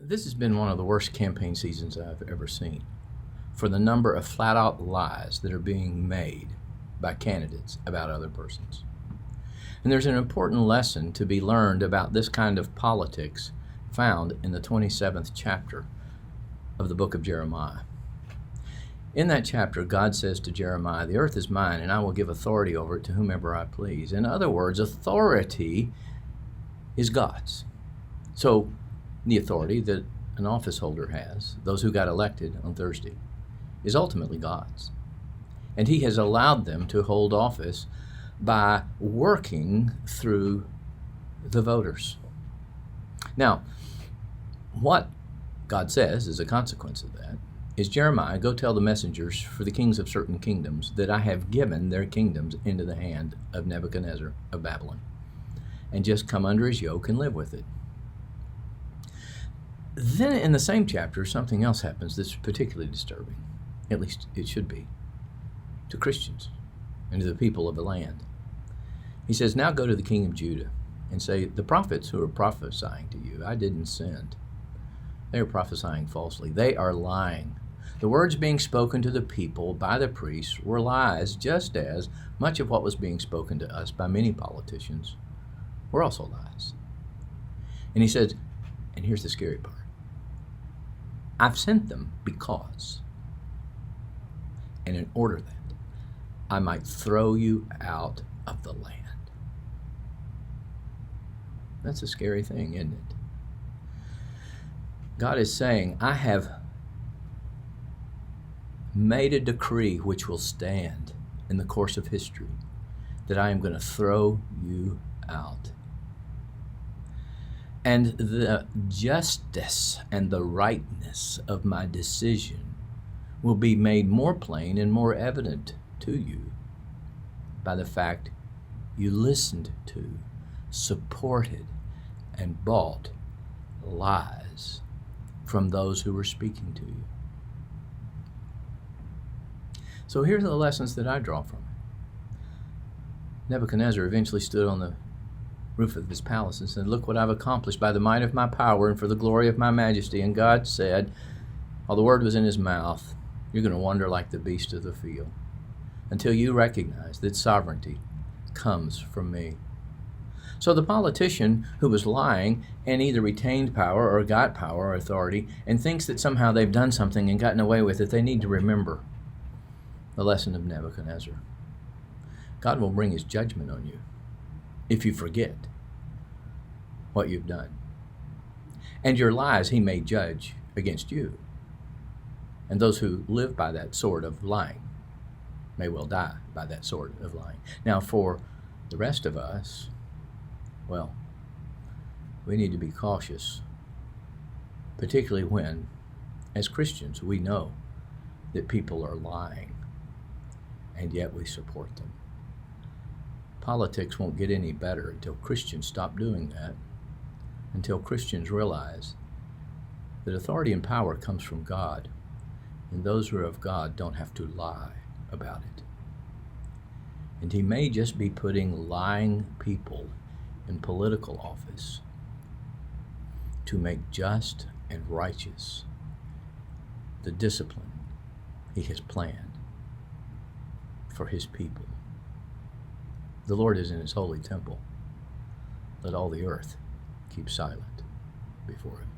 This has been one of the worst campaign seasons I've ever seen for the number of flat out lies that are being made by candidates about other persons. And there's an important lesson to be learned about this kind of politics found in the 27th chapter of the book of Jeremiah. In that chapter, God says to Jeremiah, "The earth is mine, and I will give authority over it to whomever I please." In other words, authority is God's. So the authority that an office holder has, those who got elected on Thursday, is ultimately God's. And he has allowed them to hold office by working through the voters. Now, what God says as a consequence of that is, "Jeremiah, go tell the messengers for the kings of certain kingdoms that I have given their kingdoms into the hand of Nebuchadnezzar of Babylon, and just come under his yoke and live with it." Then in the same chapter, something else happens that's particularly disturbing. At least it should be, to Christians and to the people of the land. He says, "Now go to the king of Judah and say, the prophets who are prophesying to you, I didn't send. They are prophesying falsely. They are lying. The words being spoken to the people by the priests were lies, just as much of what was being spoken to us by many politicians were also lies." And he says, and here's the scary part, "I've sent them because, and in order that I might throw you out of the land." That's a scary thing, isn't it? God is saying, I have made a decree which will stand in the course of history, that I am going to throw you out. And the justice and the rightness of my decision will be made more plain and more evident to you by the fact you listened to, supported, and bought lies from those who were speaking to you. So here are the lessons that I draw from it. Nebuchadnezzar eventually stood on the roof of his palace and said, "Look what I've accomplished by the might of my power and for the glory of my majesty." And God said, while the word was in his mouth, "You're going to wander like the beast of the field until you recognize that sovereignty comes from me." So the politician who was lying and either retained power or got power or authority and thinks that somehow they've done something and gotten away with it, they need to remember the lesson of Nebuchadnezzar. God will bring his judgment on you if you forget what you've done. And your lies he may judge against you. And those who live by that sort of lying may well die by that sort of lying. Now, for the rest of us, well, we need to be cautious, particularly when, as Christians, we know that people are lying, and yet we support them. Politics won't get any better until Christians stop doing that, until Christians realize that authority and power comes from God, and those who are of God don't have to lie about it. And he may just be putting lying people in political office to make just and righteous the discipline he has planned for his people. The Lord is in his holy temple. Let all the earth keep silent before him.